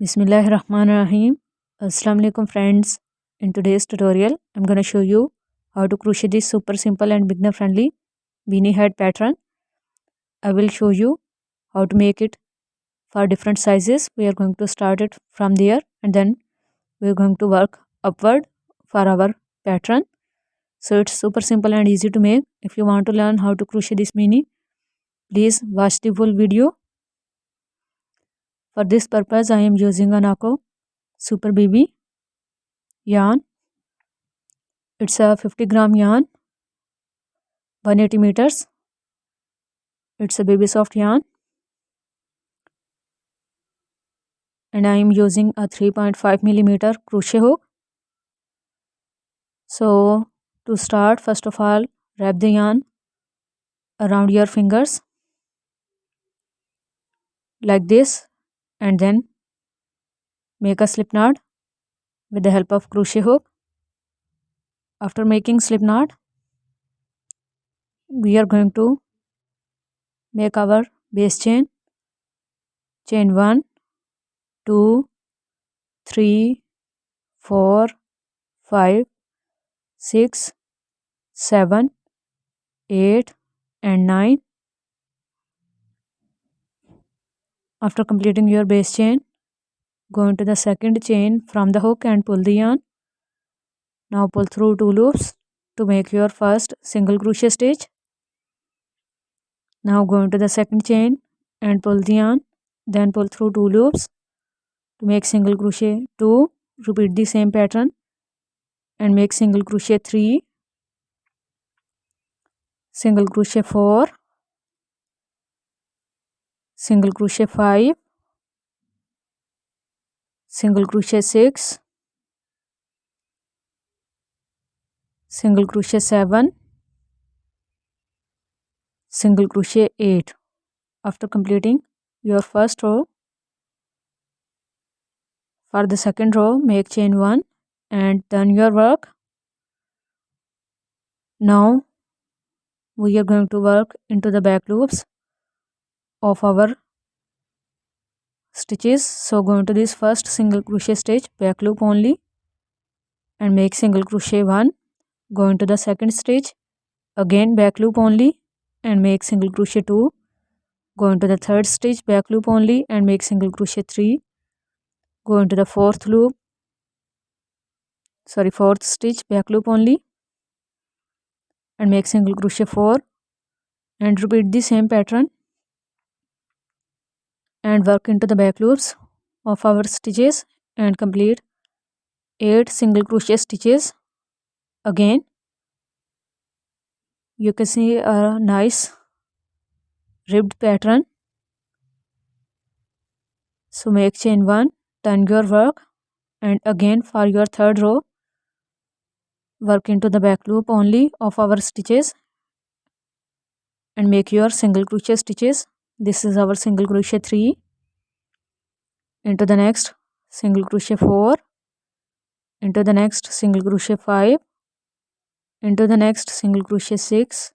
Bismillahirrahmanirrahim. Assalamu alaikum friends. In today's tutorial, I'm going to show you how to crochet this super simple and beginner friendly beanie hat pattern. I will show you how to make it for different sizes. We are going to start it from there and then we are going to work upward for our pattern. So it's super simple and easy to make. If you want to learn how to crochet this beanie, please watch the full video. For this purpose, I am using a Nako Super Baby yarn. It's a 50-gram yarn, 180 meters. It's a baby soft yarn. And I am using a 3.5 millimeter crochet hook. So to start, first of all, wrap the yarn around your fingers like this and then make a slip knot with the help of crochet hook. After making slip knot, we are going to make our base chain. Chain 1, 2, 3, 4, 5, 6, 7, 8 and 9. After completing your base chain, go into the second chain from the hook and pull the yarn. Now pull through 2 loops to make your first single crochet stitch. Now go into the second chain and pull the yarn, then pull through 2 loops to make single crochet 2. Repeat the same pattern and make single crochet 3, single crochet 4, single crochet 5, single crochet 6, single crochet 7, single crochet 8. After completing your first row, for the second row, make chain 1 and turn your work. Now we are going to work into the back loops of our stitches. So go into this first single crochet stitch, back loop only, and make single crochet 1. Go into the second stitch, again back loop only, and make single crochet 2. Go into the third stitch, back loop only, and make single crochet 3. Go into the fourth stitch, back loop only, and make single crochet 4, and repeat the same pattern and work into the back loops of our stitches and complete 8 single crochet stitches. Again you can see a nice ribbed pattern. So make chain 1, turn your work, and again for your third row work into the back loop only of our stitches and make your single crochet stitches. This is our single crochet 3, into the next single crochet 4, into the next single crochet 5, into the next single crochet 6,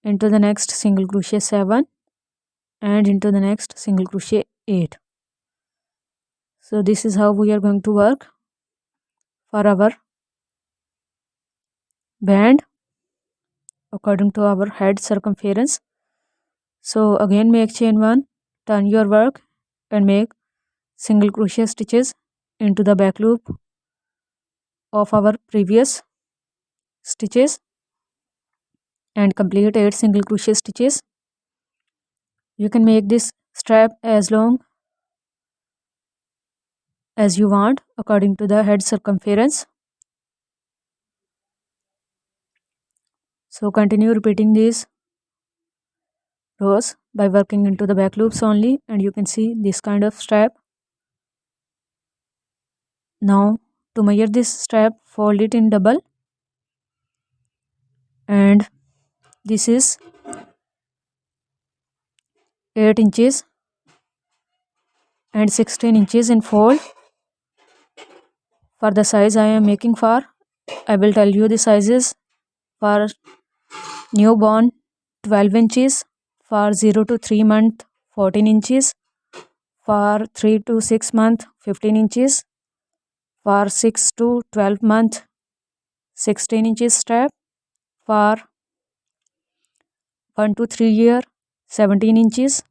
into the next single crochet 7, and into the next single crochet 8. So this is how we are going to work for our band according to our head circumference. So again make chain 1, turn your work and make single crochet stitches into the back loop of our previous stitches and complete 8 single crochet stitches. You can make this strap as long as you want according to the head circumference. So continue repeating these rows by working into the back loops only, and you can see this kind of strap. Now to measure this strap, fold it in double, and this is 8 inches and 16 inches in fold. For the size I am making for, I will tell you the sizes. For newborn 12 inches, for 0 to 3 month 14 inches, For 3 to 6 months 15 inches, for 6 to 12 months 16 inches strap, for 1 to 3 year 17 inches,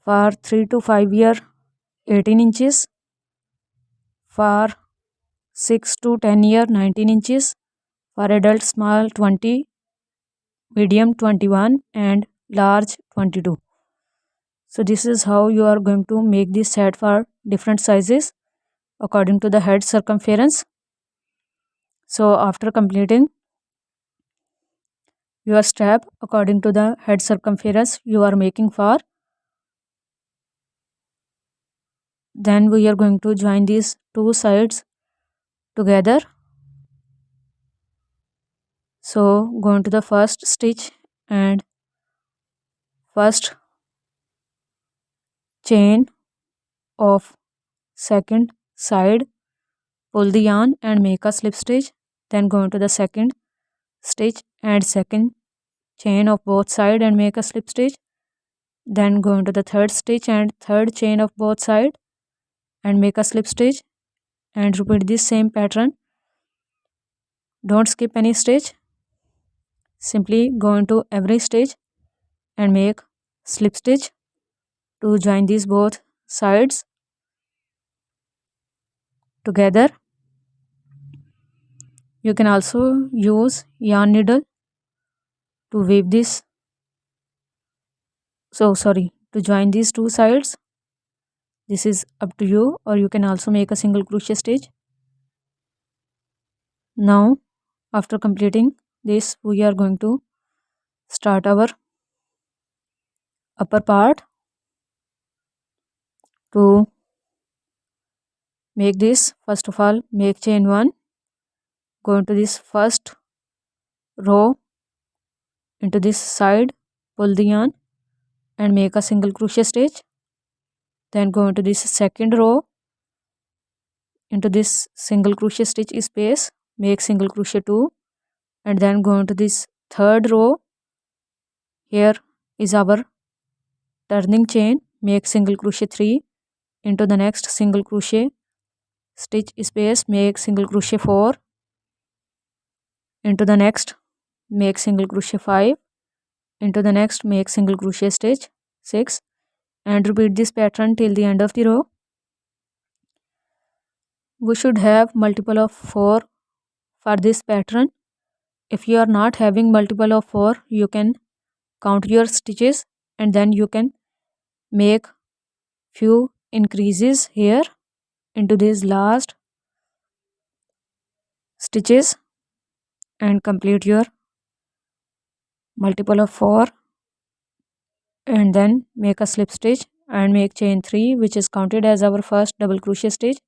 for 3 to 5 year 18 inches, for 6 to 10 year 19 inches, for adult small 20, medium 21 and large 22. So this is how you are going to make this set for different sizes according to the head circumference. So after completing your strap according to the head circumference you are making for, then we are going to join these two sides together. So go into the first stitch and first chain of second side, pull the yarn and make a slip stitch, then go into the second stitch and second chain of both side and make a slip stitch, then go into the third stitch and third chain of both side and make a slip stitch and repeat this same pattern. Don't skip any stitch, simply go into every stitch and make slip stitch to join these both sides together. You can also use yarn needle to weave this, to join these two sides. This is up to you, or you can also make a single crochet stitch. Now after completing this we are going to start our upper part. To make this, first of all make chain 1, go into this first row into this side, pull the yarn and make a single crochet stitch, then go into this second row into this single crochet stitch space, make single crochet 2 and then go into this third row. Here is our turning chain, make single crochet 3 into the next single crochet stitch space, make single crochet 4 into the next, make single crochet 5 into the next, make single crochet stitch 6 and repeat this pattern till the end of the row. We should have multiple of 4 for this pattern. If you are not having multiple of 4 you can count your stitches and then you can make few increases here into these last stitches and complete your multiple of 4 and then make a slip stitch and make chain 3 which is counted as our first double crochet stitch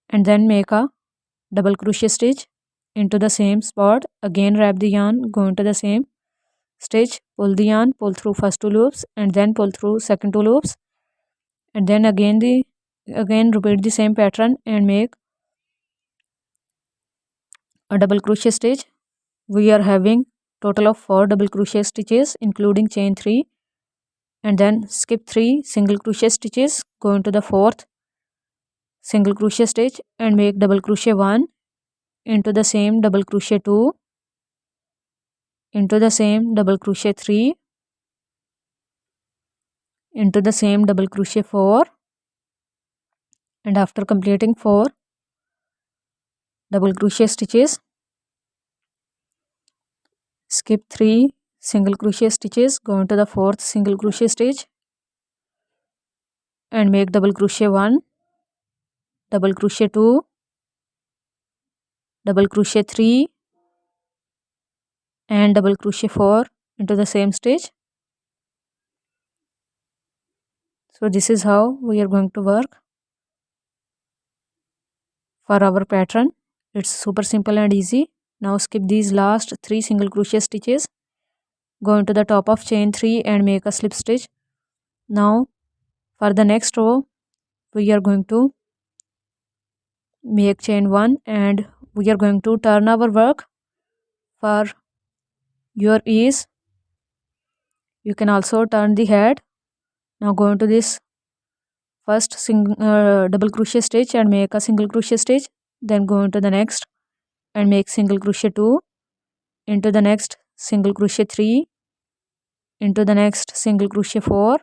and then make a double crochet stitch into the same spot. Again wrap the yarn, go into the same stitch, pull the yarn, pull through first 2 loops and then pull through second 2 loops and then again repeat the same pattern and make a double crochet stitch. We are having total of 4 double crochet stitches including chain 3 and then skip 3 single crochet stitches, go into the fourth single crochet stitch and make double crochet 1 into the same double crochet 2 into the same double crochet 3 into the same double crochet 4 and after completing 4 double crochet stitches skip 3 single crochet stitches, go into the fourth single crochet stitch and make double crochet 1, double crochet 2, double crochet 3 and double crochet 4 into the same stitch. So this is how we are going to work for our pattern. It's super simple and easy. Now skip these last 3 single crochet stitches, go into the top of chain 3 and make a slip stitch. Now for the next row we are going to make chain 1 and we are going to turn our work. For your ease you can also turn the head. Now go into this first double crochet stitch and make a single crochet stitch, then go into the next and make single crochet 2, into the next single crochet 3, into the next single crochet 4,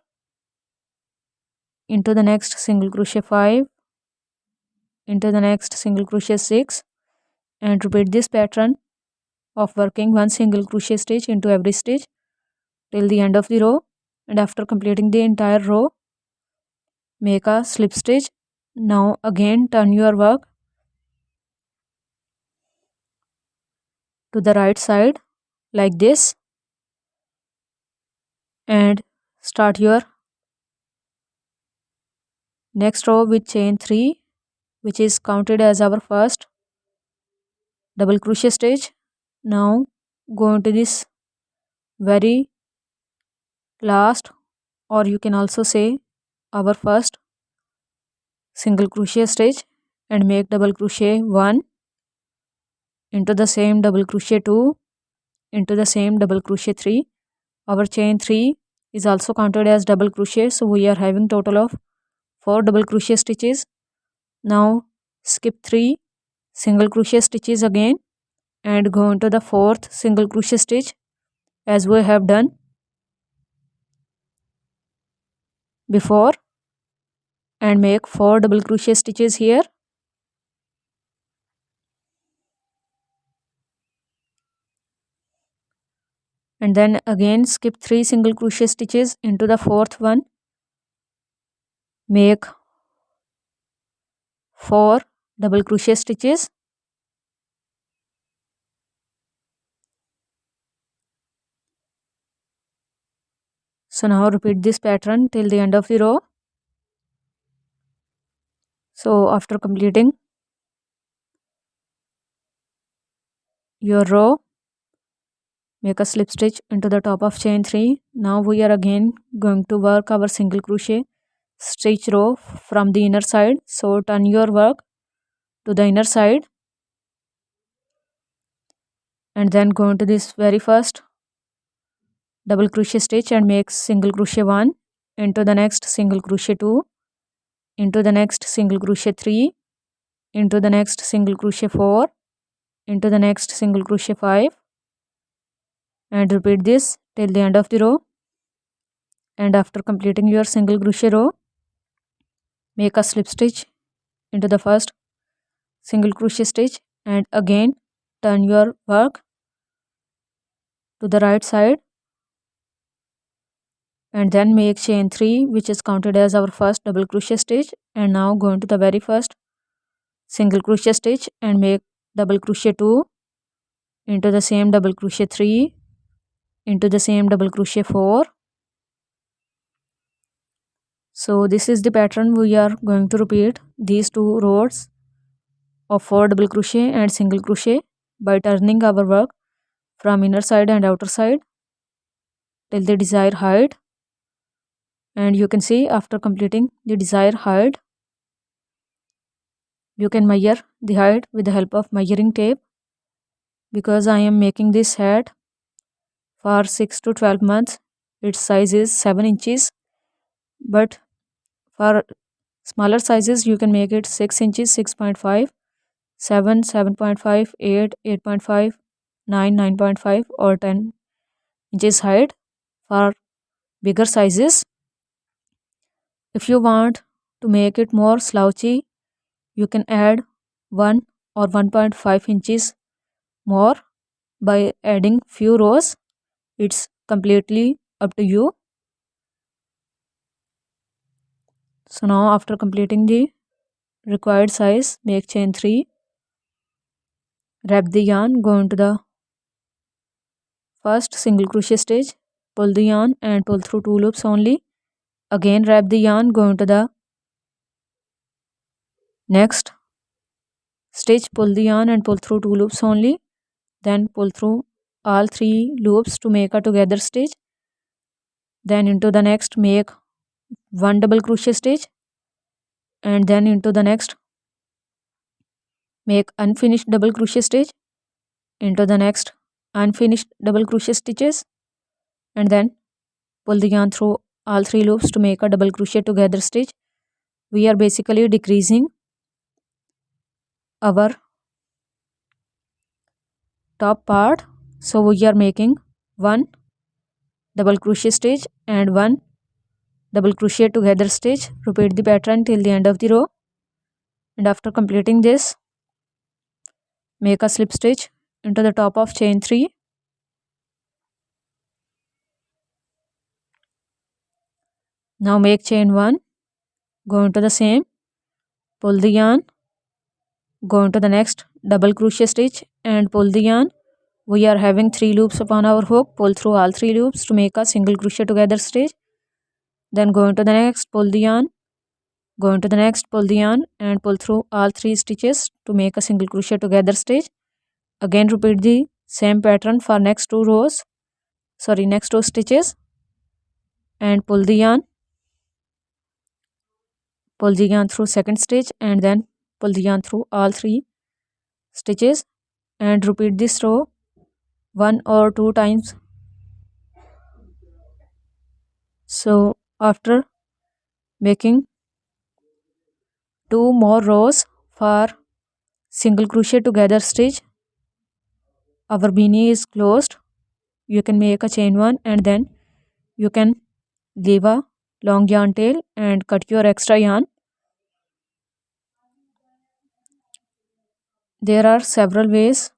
into the next single crochet 5, into the next single crochet 6, and repeat this pattern of working one single crochet stitch into every stitch till the end of the row. And after completing the entire row, make a slip stitch. Now again turn your work to the right side like this and start your next row with chain 3, which is counted as our first double crochet stitch. Now go into this very last, or you can also say our first single crochet stitch, and make double crochet 1, into the same double crochet 2, into the same double crochet 3. Our chain 3 is also counted as double crochet, so we are having total of 4 double crochet stitches. Now skip 3 single crochet stitches again and go into the fourth single crochet stitch as we have done before, and make 4 double crochet stitches here. And then again skip 3 single crochet stitches into the fourth one, make 4 double crochet stitches. So now repeat this pattern till the end of the row. So after completing your row, make a slip stitch into the top of chain 3. Now we are again going to work our single crochet stitch row from the inner side. So turn your work to the inner side and then go into this very first double crochet stitch and make single crochet 1, into the next single crochet 2, into the next single crochet 3, into the next single crochet 4, into the next single crochet 5, and repeat this till the end of the row. And after completing your single crochet row, make a slip stitch into the first single crochet stitch and again turn your work to the right side and then make chain 3, which is counted as our first double crochet stitch. And now go into the very first single crochet stitch and make double crochet 2, into the same double crochet 3, into the same double crochet 4. So this is the pattern we are going to repeat these 2 rows of 4 double crochet and single crochet by turning our work from inner side and outer side till the desired height. And you can see after completing the desired height, you can measure the height with the help of measuring tape. Because I am making this hat for 6 to 12 months, its size is 7 inches, but for smaller sizes you can make it 6 inches, 6.5, 7, 7.5, 8, 8.5, 9, 9.5 or 10 inches height for bigger sizes. If you want to make it more slouchy, you can add 1 or 1.5 inches more by adding few rows. It's completely up to you. So now after completing the required size, make chain 3, wrap the yarn, go into the first single crochet stitch, pull the yarn and pull through 2 loops only. Again wrap the yarn, go into the next stitch, pull the yarn and pull through 2 loops only. Then pull through all 3 loops to make a together stitch. Then into the next make 1 double crochet stitch and then into the next make unfinished double crochet stitch, into the next unfinished double crochet stitches, and then pull the yarn through all 3 loops to make a double crochet together stitch. we are basically decreasing our top part. So we are making one double crochet stitch and one double crochet together stitch. Repeat the pattern till the end of the row, and after completing this, make a slip stitch into the top of chain 3. Now make chain 1, go into the same, pull the yarn, go into the next double crochet stitch and pull the yarn. We are having 3 loops upon our hook. Pull through all 3 loops to make a single crochet together stitch. Then go into the next, pull the yarn, go into the next, pull the yarn and pull through all 3 stitches to make a single crochet together stitch. Again repeat the same pattern for next 2 stitches, and pull the yarn through second stitch and then pull the yarn through all 3 stitches, and repeat this row 1 or 2 times. So after making 2 more rows for single crochet together stitch, our beanie is closed. You can make a chain 1 and then you can leave a long yarn tail and cut your extra yarn. There are several ways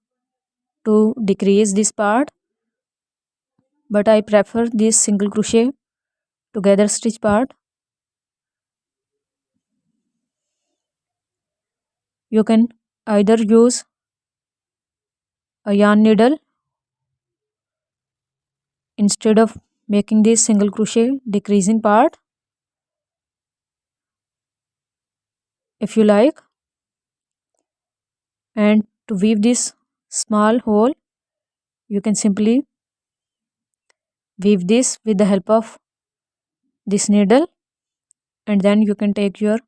to decrease this part, but I prefer this single crochet together stitch part. You can either use a yarn needle instead of making this single crochet decreasing part if you like, and to weave this small hole you can simply weave this with the help of this needle, and then you can take your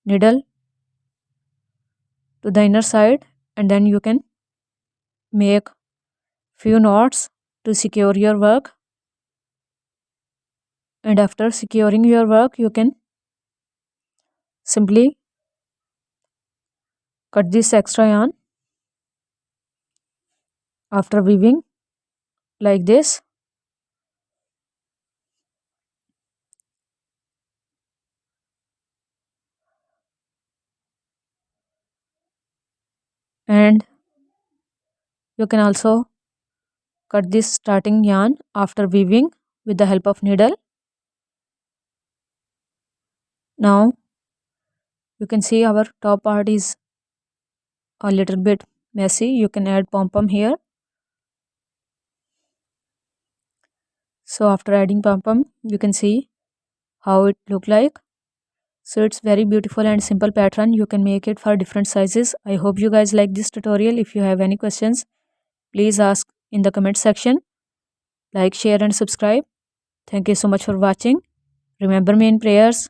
needle to the inner side and then you can make few knots to secure your work, and after securing your work you can simply cut this extra yarn after weaving like this, and you can also cut this starting yarn after weaving with the help of needle. Now you can see our top part is a little bit messy. You can add pom-pom here. So after adding pom-pom you can see how it look like. So it's very beautiful and simple pattern. You can make it for different sizes. I hope you guys like this tutorial. If you have any questions, please ask in the comment section. Like, share and subscribe. Thank you so much for watching. Remember me in prayers.